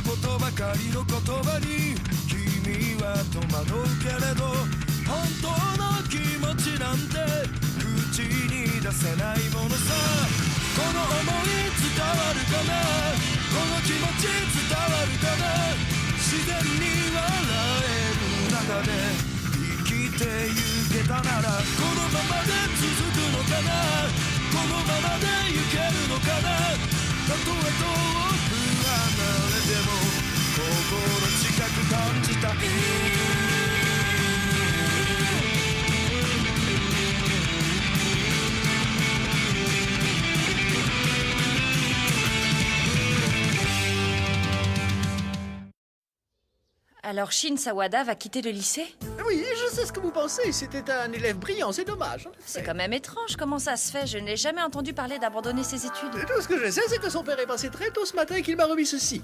ことばかりの言葉に君は戸惑うけれど本当の気持ちなんて口に出せないものさこの想い伝わるかなこの気持ち伝わるかな自然に笑える中で生きてゆけたならこのままで続くのかなこのままで行けるのかなたとえ遠く離れても心近く感じたいAlors Shin Sawada va quitter le lycée? Oui, je sais ce que vous pensez. C'était un élève brillant, c'est dommage. C'est quand même étrange, comment ça se fait? Je n'ai jamais entendu parler d'abandonner ses études. Tout ce que je sais, c'est que son père est passé très tôt ce matin et qu'il m'a remis ceci.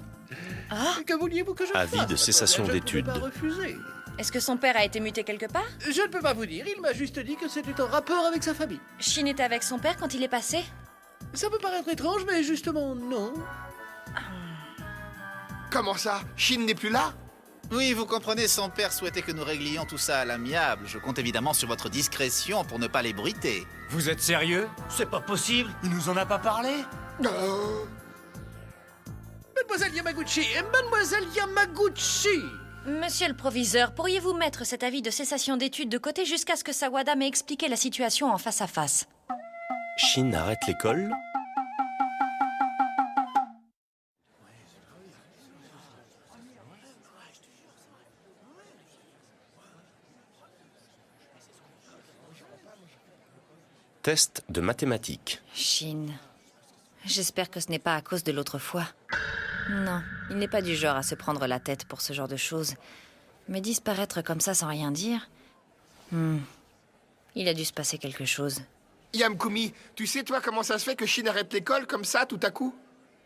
Ah! Que vouliez-vous que je fasse? Avis de cessation Je ne d'études. pouvais pas refuser. Est-ce que son père a été muté quelque part? Je ne peux pas vous dire, il m'a juste dit que c'était en rapport avec sa famille. Shin était avec son père quand il est passé? Ça peut paraître étrange, mais justement, non. Comment ça? Shin n'est plus là? Oui, vous comprenez, son père souhaitait que nous réglions tout ça à l'amiable. Je compte évidemment sur votre discrétion pour ne pas l'ébruiter. Vous êtes sérieux? C'est pas possible. Il nous en a pas parlé? Mademoiselle Yamaguchi, Mademoiselle Yamaguchi! Monsieur le proviseur, pourriez-vous mettre cet avis de cessation d'études de côté jusqu'à ce que Sawada m'ait expliqué la situation en face à face? Shin arrête l'école. Test de mathématiques. Shin. J'espère que ce n'est pas à cause de l'autre fois. Non, il n'est pas du genre à se prendre la tête pour ce genre de choses. Mais disparaître comme ça sans rien dire... Il a dû se passer quelque chose. Yamkumi, tu sais toi comment ça se fait que Shin arrête l'école comme ça tout à coup?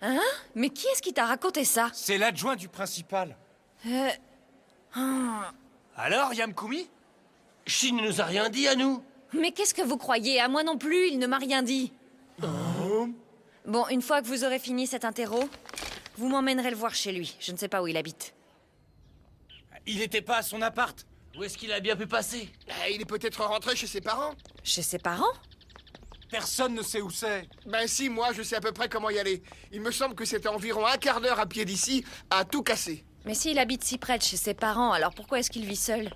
Hein? Mais qui est-ce qui t'a raconté ça? C'est l'adjoint du principal. Alors, Yamkumi? Shin ne nous a rien dit à nous. Mais qu'est-ce que vous croyez? À moi non plus, il ne m'a rien dit. Bon, une fois que vous aurez fini cet interro, vous m'emmènerez le voir chez lui. Je ne sais pas où il habite. Il était pas à son appart. Où est-ce qu'il a bien pu passer? Il est peut-être rentré chez ses parents. Chez ses parents? Personne ne sait où c'est. Ben si, moi je sais à peu près comment y aller. Il me semble que c'était environ un quart d'heure à pied d'ici, à tout casser. Mais s'il habite si près de chez ses parents, alors pourquoi est-ce qu'il vit seul?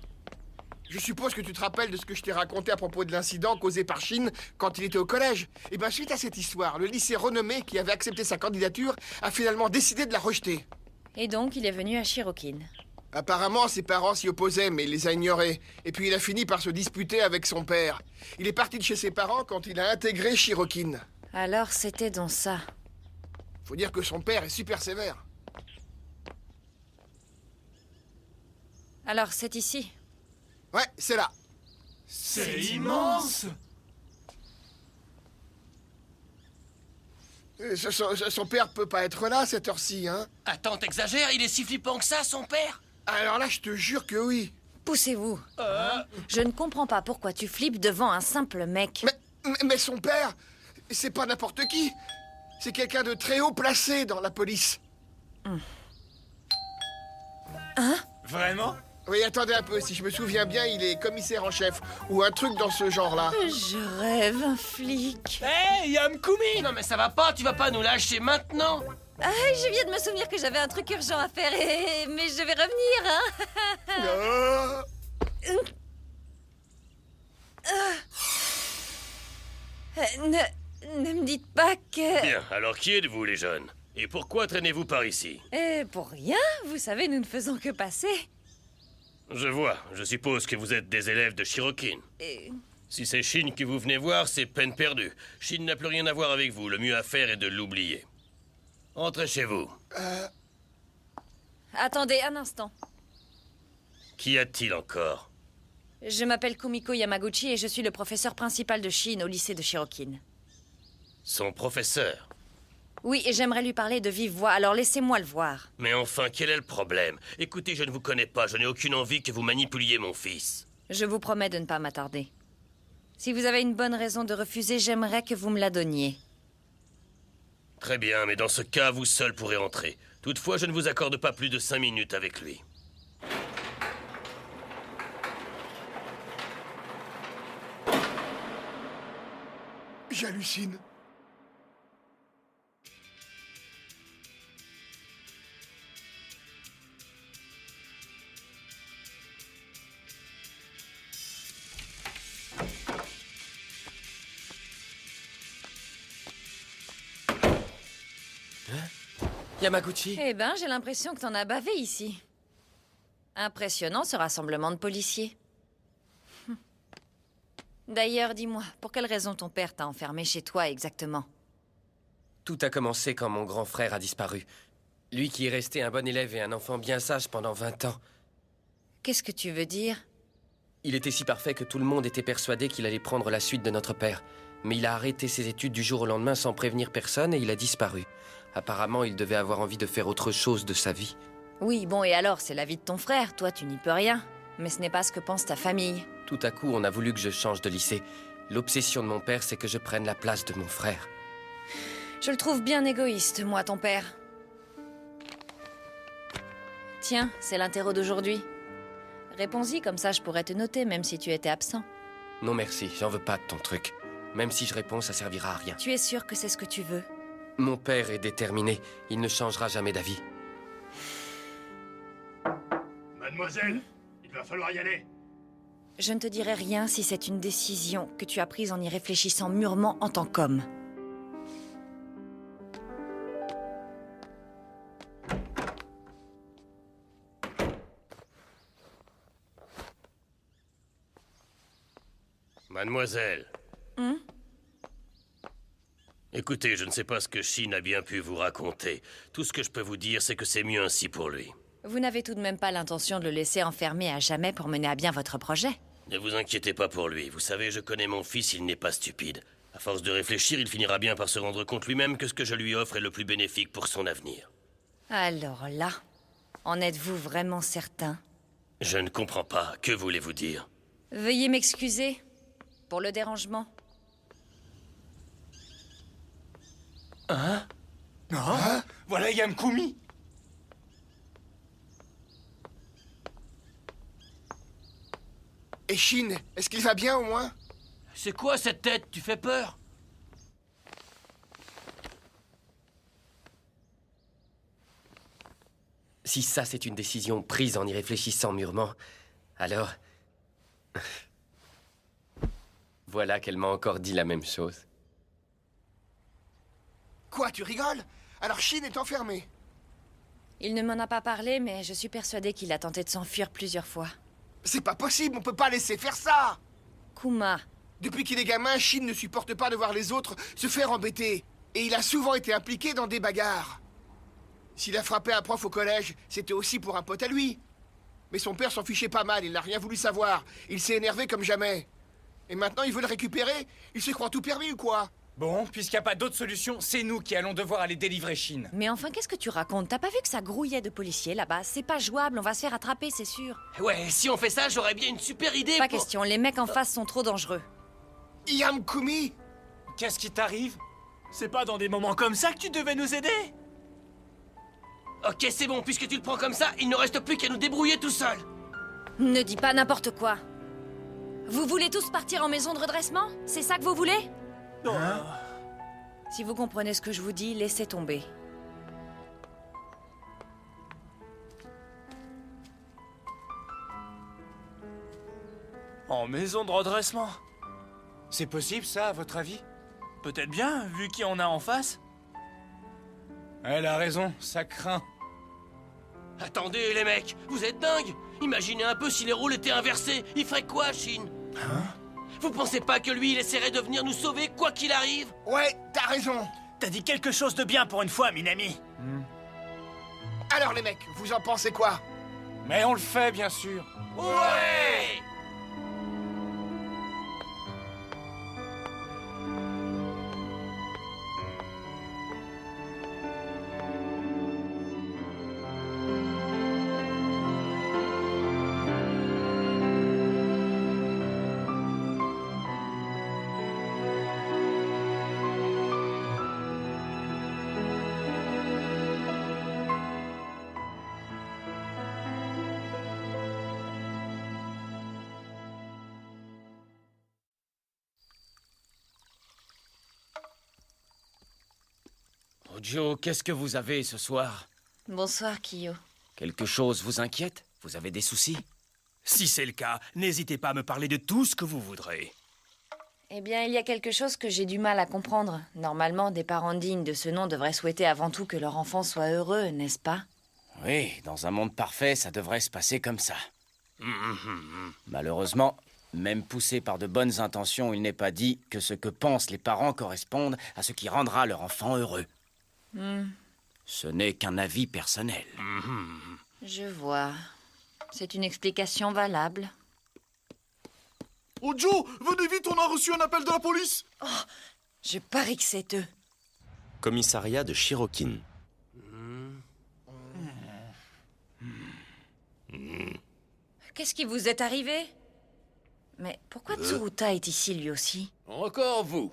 Je suppose que tu te rappelles de ce que je t'ai raconté à propos de l'incident causé par Shin quand il était au collège. Et ben suite à cette histoire, le lycée renommé qui avait accepté sa candidature a finalement décidé de la rejeter. Et donc, il est venu à Shirokin. Apparemment, ses parents s'y opposaient, mais il les a ignorés. Et puis il a fini par se disputer avec son père. Il est parti de chez ses parents quand il a intégré Shirokin. Alors, c'était donc ça. Faut dire que son père est super sévère. Alors, c'est ici. Ouais, c'est là. C'est immense. Son père peut pas être là à cette heure-ci, hein? Attends, t'exagères, il est si flippant que ça, son père? Alors là, je te jure que oui. Poussez-vous. Je ne comprends pas pourquoi tu flippes devant un simple mec. Mais son père, c'est pas n'importe qui. C'est quelqu'un de très haut placé dans la police. Hein? Vraiment? Oui, attendez un peu, si je me souviens bien, il est commissaire en chef, ou un truc dans ce genre-là. Je rêve, un flic. Hé, Yamkumi! Non mais ça va pas, tu vas pas nous lâcher maintenant. Ah, je viens de me souvenir que j'avais un truc urgent à faire, mais je vais revenir, hein. Ne me dites pas que... Bien, alors qui êtes-vous les jeunes? Et pourquoi traînez-vous par ici? Pour rien, vous savez, nous ne faisons que passer. Je vois, je suppose que vous êtes des élèves de Shirokin. Si c'est Shin qui vous venez voir, c'est peine perdue. Shin n'a plus rien à voir avec vous, le mieux à faire est de l'oublier. Entrez chez vous. Attendez un instant. Qu'y a-t-il encore? Je m'appelle Kumiko Yamaguchi et je suis le professeur principal de Shin au lycée de Shirokin. Son professeur? Oui, et j'aimerais lui parler de vive voix, alors laissez-moi le voir. Mais enfin, quel est le problème? Écoutez, je ne vous connais pas, je n'ai aucune envie que vous manipuliez mon fils. Je vous promets de ne pas m'attarder. Si vous avez une bonne raison de refuser, j'aimerais que vous me la donniez. Très bien, mais dans ce cas, vous seul pourrez entrer. Toutefois, je ne vous accorde pas plus de 5 minutes avec lui. J'hallucine. Yamaguchi. Eh ben, j'ai l'impression que t'en as bavé ici. Impressionnant ce rassemblement de policiers. D'ailleurs, dis-moi, pour quelle raison ton père t'a enfermé chez toi exactement? Tout a commencé quand mon grand frère a disparu. Lui qui est resté un bon élève et un enfant bien sage pendant 20 ans. Qu'est-ce que tu veux dire? Il était si parfait que tout le monde était persuadé qu'il allait prendre la suite de notre père. Mais il a arrêté ses études du jour au lendemain sans prévenir personne et il a disparu. Apparemment, il devait avoir envie de faire autre chose de sa vie. Oui, bon, et alors, c'est la vie de ton frère, toi tu n'y peux rien. Mais ce n'est pas ce que pense ta famille. Tout à coup, on a voulu que je change de lycée. L'obsession de mon père, c'est que je prenne la place de mon frère. Je le trouve bien égoïste, moi, ton père. Tiens, c'est l'interro d'aujourd'hui. Réponds-y, comme ça je pourrais te noter, même si tu étais absent. Non merci, j'en veux pas de ton truc. Même si je réponds, ça servira à rien. Tu es sûr que c'est ce que tu veux? Mon père est déterminé. Il ne changera jamais d'avis. Mademoiselle, il va falloir y aller. Je ne te dirai rien si c'est une décision que tu as prise en y réfléchissant mûrement en tant qu'homme. Mademoiselle. Écoutez, je ne sais pas ce que Shin a bien pu vous raconter. Tout ce que je peux vous dire, c'est que c'est mieux ainsi pour lui. Vous n'avez tout de même pas l'intention de le laisser enfermer à jamais pour mener à bien votre projet? Ne vous inquiétez pas pour lui. Vous savez, je connais mon fils, il n'est pas stupide. À force de réfléchir, il finira bien par se rendre compte lui-même que ce que je lui offre est le plus bénéfique pour son avenir. Alors là, en êtes-vous vraiment certain? Je ne comprends pas. Que voulez-vous dire? Veuillez m'excuser pour le dérangement. Voilà Yamkumi. Et Shin, est-ce qu'il va bien au moins? C'est quoi cette tête? Tu fais peur? Si ça, c'est une décision prise en y réfléchissant mûrement, alors... Voilà qu'elle m'a encore dit la même chose. Quoi, tu rigoles? Alors Shin est enfermé. Il ne m'en a pas parlé, mais je suis persuadée qu'il a tenté de s'enfuir plusieurs fois. C'est pas possible, on peut pas laisser faire ça! Kuma, Depuis qu'il est gamin, Shin ne supporte pas de voir les autres se faire embêter. Et il a souvent été impliqué dans des bagarres. S'il a frappé un prof au collège, c'était aussi pour un pote à lui. Mais son père s'en fichait pas mal, il n'a rien voulu savoir. Il s'est énervé comme jamais. Et maintenant, il veut le récupérer? Il se croit tout permis ou quoi? Bon, puisqu'il n'y a pas d'autre solution, c'est nous qui allons devoir aller délivrer Shin. mais enfin, qu'est-ce que tu racontes? T'as pas vu que ça grouillait de policiers là-bas? C'est pas jouable, on va se faire attraper, c'est sûr. Ouais, si on fait ça, j'aurais bien une super idée Pas pour... question, les mecs en face sont trop dangereux. Yamkumi? Qu'est-ce qui t'arrive? C'est pas dans des moments comme ça que tu devais nous aider? Ok, c'est bon, puisque tu le prends comme ça, il ne reste plus qu'à nous débrouiller tout seul. Ne dis pas n'importe quoi. Vous voulez tous partir en maison de redressement? C'est ça que vous voulez? Si vous comprenez ce que je vous dis, laissez tomber. En maison de redressement? C'est possible ça, à votre avis? Peut-être bien, vu qui on a en face. Elle a raison, ça craint. Attendez, les mecs, vous êtes dingues. Imaginez un peu si les rôles étaient inversés. Il ferait quoi, Shin? Vous pensez pas que lui, il essaierait de venir nous sauver, quoi qu'il arrive? Ouais, t'as raison. T'as dit quelque chose de bien pour une fois, Minami. Alors les mecs, vous en pensez quoi? Mais on le fait, bien sûr. Ouais! Ojo, qu'est-ce que vous avez ce soir? Bonsoir, Kiyo. Quelque chose vous inquiète? Vous avez des soucis? Si c'est le cas, n'hésitez pas à me parler de tout ce que vous voudrez. Eh bien, il y a quelque chose que j'ai du mal à comprendre. Normalement, des parents dignes de ce nom devraient souhaiter avant tout que leur enfant soit heureux, n'est-ce pas? Oui, dans un monde parfait, ça devrait se passer comme ça. Malheureusement, même poussé par de bonnes intentions, il n'est pas dit que ce que pensent les parents corresponde à ce qui rendra leur enfant heureux. Ce n'est qu'un avis personnel. Je vois. C'est une explication valable. Oh Joe, venez vite, on a reçu un appel de la police. Je parie que c'est eux. Commissariat de Shirokin. Qu'est-ce qui vous est arrivé? Mais pourquoi Tsuruta est ici lui aussi? Encore vous.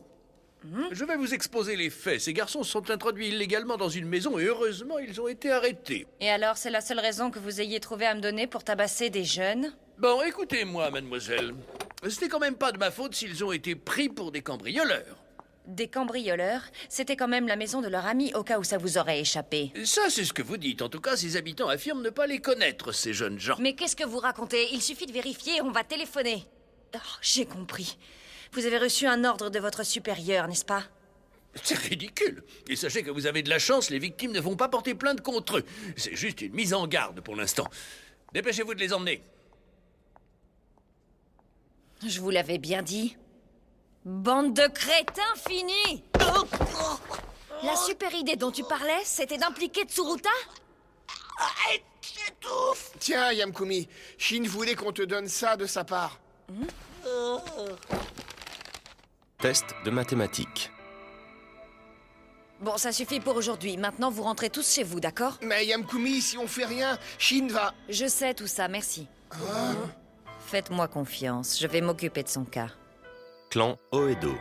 Je vais vous exposer les faits. Ces garçons se sont introduits illégalement dans une maison et heureusement, ils ont été arrêtés. Et alors, c'est la seule raison que vous ayez trouvé à me donner pour tabasser des jeunes? Bon, écoutez-moi, mademoiselle. C'était quand même pas de ma faute s'ils ont été pris pour des cambrioleurs. Des cambrioleurs? C'était quand même la maison de leur ami au cas où ça vous aurait échappé. Ça, c'est ce que vous dites. En tout cas, ces habitants affirment ne pas les connaître, ces jeunes gens. Mais qu'est-ce que vous racontez? Il suffit de vérifier, on va téléphoner. Oh, j'ai compris. Vous avez reçu un ordre de votre supérieur, n'est-ce pas? C'est ridicule. Et sachez que vous avez de la chance, les victimes ne vont pas porter plainte contre eux. C'est juste une mise en garde pour l'instant. Dépêchez-vous de les emmener. Je vous l'avais bien dit. Bande de crétins finis! La super idée dont tu parlais, c'était d'impliquer Tsuruta? Tiens, Yamkumi, Shin voulait qu'on te donne ça de sa part. Test de mathématiques. Bon, ça suffit pour aujourd'hui. Maintenant, vous rentrez tous chez vous, d'accord? Mais Yamkumi, si on fait rien, Shin va... Je sais tout ça, merci. Faites-moi confiance, je vais m'occuper de son cas. Clan Oedo.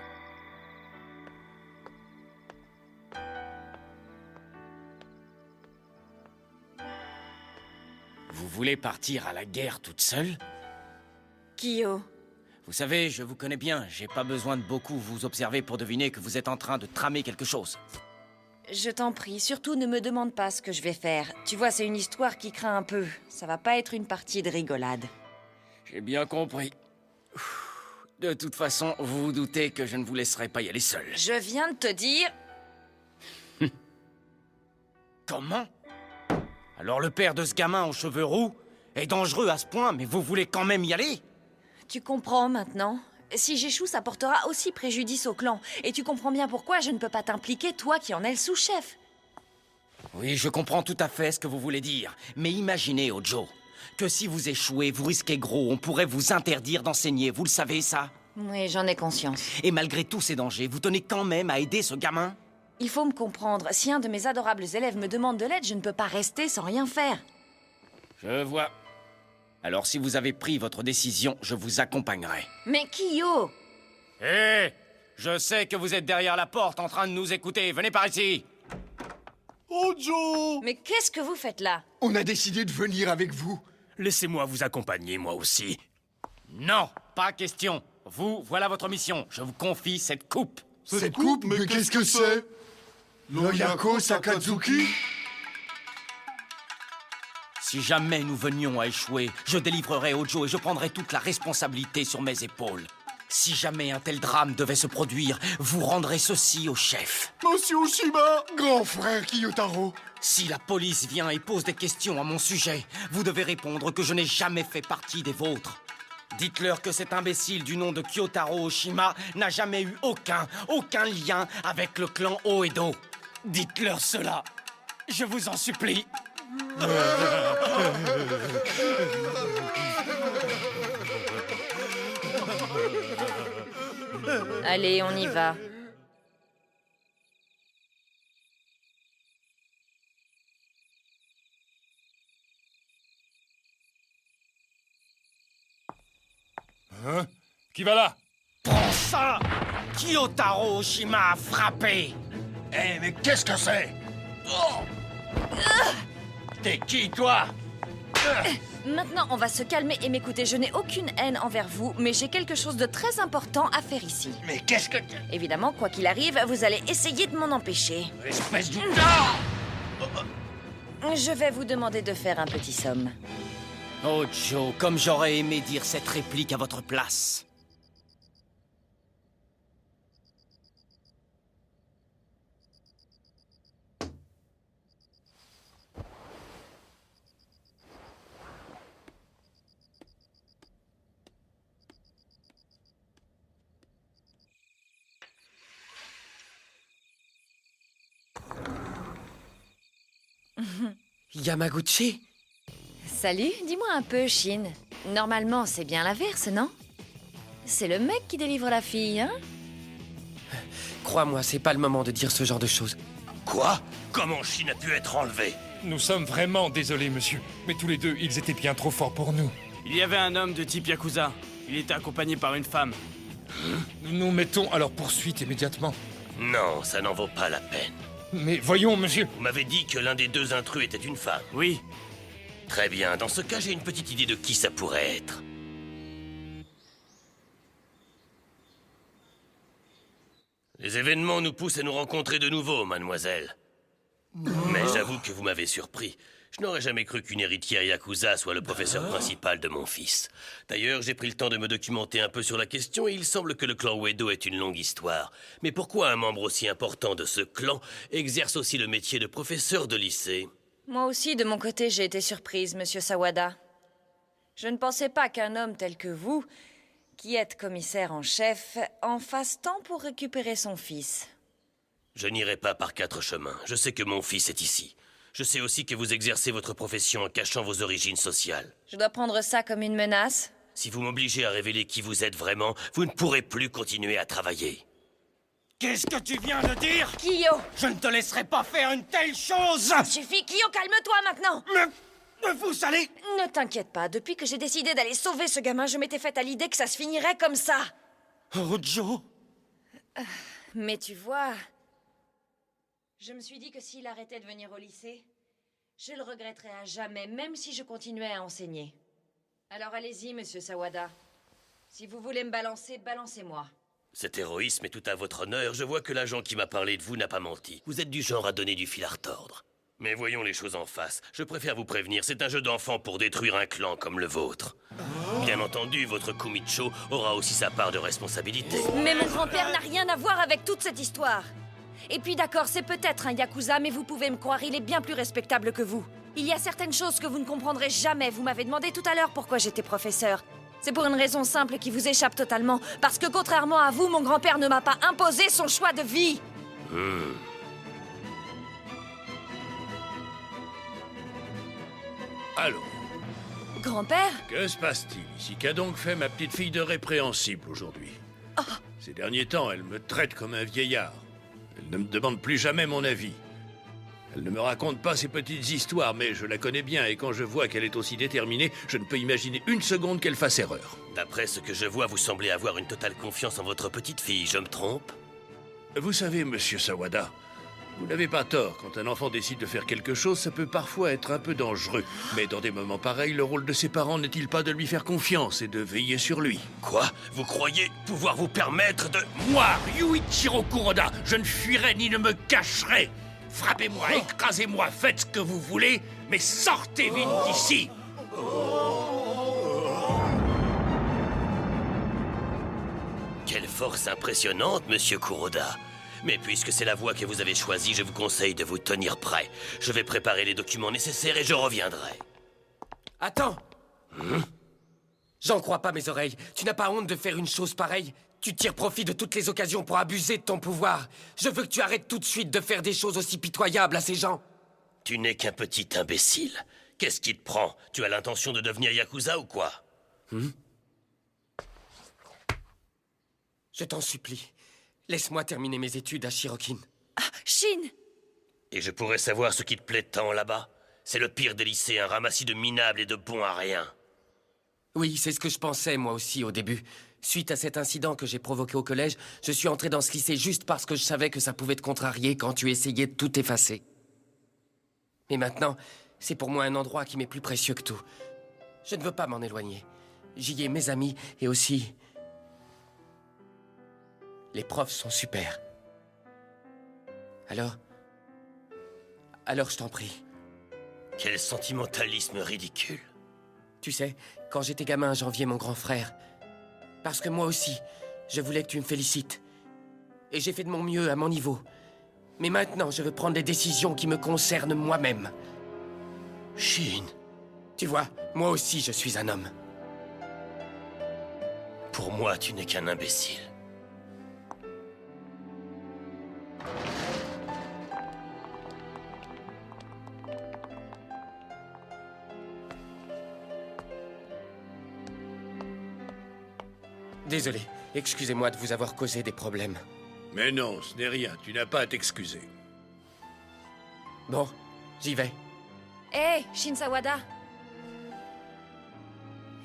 Vous voulez partir à la guerre toute seule? Kiyo, Vous savez, je vous connais bien. J'ai pas besoin de beaucoup vous observer pour deviner que vous êtes en train de tramer quelque chose. je t'en prie, surtout ne me demande pas ce que je vais faire. Tu vois, c'est une histoire qui craint un peu. Ça va pas être une partie de rigolade. J'ai bien compris. De toute façon, vous vous doutez que je ne vous laisserai pas y aller seul. Je viens de te dire... Comment? Alors le père de ce gamin aux cheveux roux est dangereux à ce point, mais vous voulez quand même y aller? Tu comprends maintenant? Si j'échoue, ça portera aussi préjudice au clan. Et tu comprends bien pourquoi je ne peux pas t'impliquer, toi qui en es le sous-chef. Oui, je comprends tout à fait ce que vous voulez dire. Mais imaginez, Ojo, que si vous échouez, vous risquez gros. On pourrait vous interdire d'enseigner, vous le savez, ça? Oui, j'en ai conscience. Et malgré tous ces dangers, vous tenez quand même à aider ce gamin? Il faut me comprendre. Si un de mes adorables élèves me demande de l'aide, je ne peux pas rester sans rien faire. Je vois. Alors si vous avez pris votre décision, je vous accompagnerai. Mais Kiyo! Hé! Je sais que vous êtes derrière la porte en train de nous écouter. Venez par ici! Oh Joe! Mais qu'est-ce que vous faites là? On a décidé de venir avec vous. Laissez-moi vous accompagner, moi aussi. Non, pas question. Vous, voilà votre mission. Je vous confie cette coupe. Cette coupe, mais qu'est-ce que c'est? L'Oyako Sakazuki? Si jamais nous venions à échouer, je délivrerai Ojo et je prendrai toute la responsabilité sur mes épaules. Si jamais un tel drame devait se produire, vous rendrez ceci au chef. Monsieur Oshima, grand frère Kiyotaro. Si la police vient et pose des questions à mon sujet, vous devez répondre que je n'ai jamais fait partie des vôtres. Dites-leur que cet imbécile du nom de Kyotaro Oshima n'a jamais eu aucun lien avec le clan Oedo. Dites-leur cela. Je vous en supplie. Allez, on y va. Hein? Qui va là? Prends ça! Kyotaro Oshima a frappé! Eh, mais qu'est-ce que c'est? Oh! T'es qui, toi? Maintenant, on va se calmer et m'écouter. Je n'ai aucune haine envers vous, mais j'ai quelque chose de très important à faire ici. Mais qu'est-ce que... Évidemment, quoi qu'il arrive, vous allez essayer de m'en empêcher. Espèce du... Je vais vous demander de faire un petit somme. Oh Joe, comme j'aurais aimé dire cette réplique à votre place. Yamaguchi? Salut, dis-moi un peu, Shin. Normalement, c'est bien l'inverse, non? C'est le mec qui délivre la fille, hein? Crois-moi, c'est pas le moment de dire ce genre de choses. Quoi? Comment Shin a pu être enlevé? Nous sommes vraiment désolés, monsieur. Mais tous les deux, ils étaient bien trop forts pour nous. Il y avait un homme de type Yakuza. Il était accompagné par une femme. Nous nous mettons à leur poursuite immédiatement. Non, ça n'en vaut pas la peine. Mais voyons, monsieur. Vous m'avez dit que l'un des deux intrus était une femme. Oui. Très bien, dans ce cas, j'ai une petite idée de qui ça pourrait être. Les événements nous poussent à nous rencontrer de nouveau, mademoiselle. Mais j'avoue que vous m'avez surpris. Je n'aurais jamais cru qu'une héritière Yakuza soit le professeur principal de mon fils. D'ailleurs, j'ai pris le temps de me documenter un peu sur la question et il semble que le clan Uedo est une longue histoire. Mais pourquoi un membre aussi important de ce clan exerce aussi le métier de professeur de lycée? Moi aussi, de mon côté, j'ai été surprise, monsieur Sawada. Je ne pensais pas qu'un homme tel que vous, qui êtes commissaire en chef, en fasse tant pour récupérer son fils. Je n'irai pas par quatre chemins. Je sais que mon fils est ici. Je sais aussi que vous exercez votre profession en cachant vos origines sociales. Je dois prendre ça comme une menace? Si vous m'obligez à révéler qui vous êtes vraiment, vous ne pourrez plus continuer à travailler. Qu'est-ce que tu viens de dire? Kiyo! Je ne te laisserai pas faire une telle chose! Suffit, Kiyo, calme-toi maintenant! Mais vous allez... Ne t'inquiète pas, depuis que j'ai décidé d'aller sauver ce gamin, je m'étais faite à l'idée que ça se finirait comme ça. Oh, Joe! Mais tu vois... Je me suis dit que s'il arrêtait de venir au lycée, je le regretterais à jamais, même si je continuais à enseigner. Alors allez-y, monsieur Sawada. Si vous voulez me balancer, balancez-moi. Cet héroïsme est tout à votre honneur. Je vois que l'agent qui m'a parlé de vous n'a pas menti. Vous êtes du genre à donner du fil à retordre. Mais voyons les choses en face. Je préfère vous prévenir, c'est un jeu d'enfant pour détruire un clan comme le vôtre. Bien entendu, votre Kumicho aura aussi sa part de responsabilité. Mais mon grand-père n'a rien à voir avec toute cette histoire. Et puis d'accord, c'est peut-être un Yakuza, mais vous pouvez me croire, il est bien plus respectable que vous. Il y a certaines choses que vous ne comprendrez jamais. Vous m'avez demandé tout à l'heure pourquoi j'étais professeur. C'est pour une raison simple qui vous échappe totalement. Parce que contrairement à vous, mon grand-père ne m'a pas imposé son choix de vie. Allô, Grand-père? que se passe-t-il ici? Qu'a donc fait ma petite fille de répréhensible aujourd'hui? Ces derniers temps, elle me traite comme un vieillard. Elle ne me demande plus jamais mon avis. Elle ne me raconte pas ses petites histoires, mais je la connais bien et quand je vois qu'elle est aussi déterminée, je ne peux imaginer une seconde qu'elle fasse erreur. D'après ce que je vois, vous semblez avoir une totale confiance en votre petite fille, je me trompe? Vous savez, monsieur Sawada, vous n'avez pas tort. Quand un enfant décide de faire quelque chose, ça peut parfois être un peu dangereux. Mais dans des moments pareils, le rôle de ses parents n'est-il pas de lui faire confiance et de veiller sur lui? Quoi? Vous croyez pouvoir vous permettre de... Moi, Yuichiro Kuroda, je ne fuirai ni ne me cacherai. Frappez-moi, écrasez-moi, faites ce que vous voulez, mais sortez vite d'ici. Quelle force impressionnante, monsieur Kuroda. Mais puisque c'est la voie que vous avez choisie, je vous conseille de vous tenir prêt. Je vais préparer les documents nécessaires et je reviendrai. Attends! J'en crois pas mes oreilles. Tu n'as pas honte de faire une chose pareille? Tu tires profit de toutes les occasions pour abuser de ton pouvoir. Je veux que tu arrêtes tout de suite de faire des choses aussi pitoyables à ces gens. Tu n'es qu'un petit imbécile. Qu'est-ce qui te prend? Tu as l'intention de devenir Yakuza ou quoi? Je t'en supplie. Laisse-moi terminer mes études à Shirokin. Shin! Et je pourrais savoir ce qui te plaît tant là-bas? C'est le pire des lycées, un ramassis de minables et de bons à rien. Oui, c'est ce que je pensais moi aussi au début. Suite à cet incident que j'ai provoqué au collège, je suis entré dans ce lycée juste parce que je savais que ça pouvait te contrarier quand tu essayais de tout effacer. Mais maintenant, c'est pour moi un endroit qui m'est plus précieux que tout. Je ne veux pas m'en éloigner. J'y ai mes amis et aussi... Les profs sont super. Alors je t'en prie. Quel sentimentalisme ridicule. Tu sais, quand j'étais gamin, j'enviais mon grand frère. Parce que moi aussi, je voulais que tu me félicites. Et j'ai fait de mon mieux à mon niveau. Mais maintenant, je veux prendre des décisions qui me concernent moi-même. Shin, Tu vois, moi aussi, je suis un homme. pour moi, tu n'es qu'un imbécile. Désolé, excusez-moi de vous avoir causé des problèmes. Mais non, ce n'est rien. Tu n'as pas à t'excuser. Bon, j'y vais. Hé, Shin Sawada.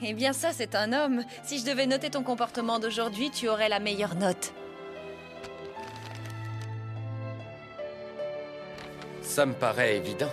Eh bien ça, c'est un homme. Si je devais noter ton comportement d'aujourd'hui, tu aurais la meilleure note. Ça me paraît évident.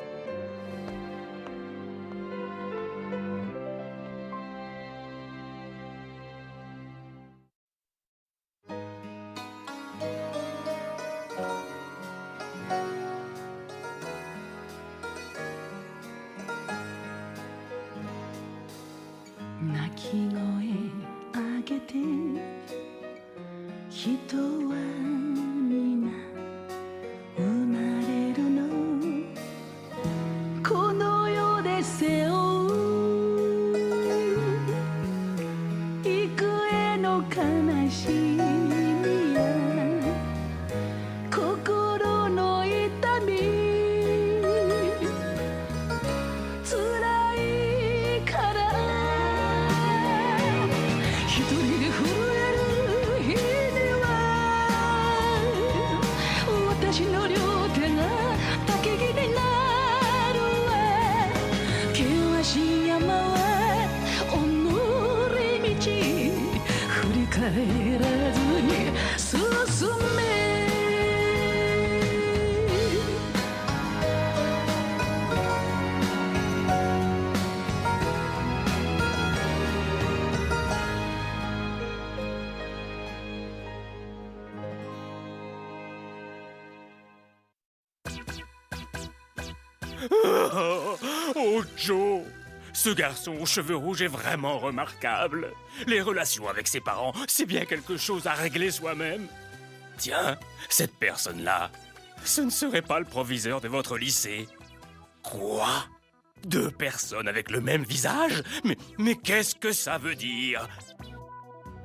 Oh, Joe! Ce garçon aux cheveux rouges est vraiment remarquable. Les relations avec ses parents, c'est bien quelque chose à régler soi-même. Tiens, cette personne-là, ce ne serait pas le proviseur de votre lycée. Quoi? 2 personnes avec le même visage? Mais qu'est-ce que ça veut dire?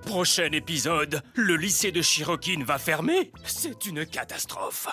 Prochain épisode, le lycée de Shirokin va fermer? C'est une catastrophe.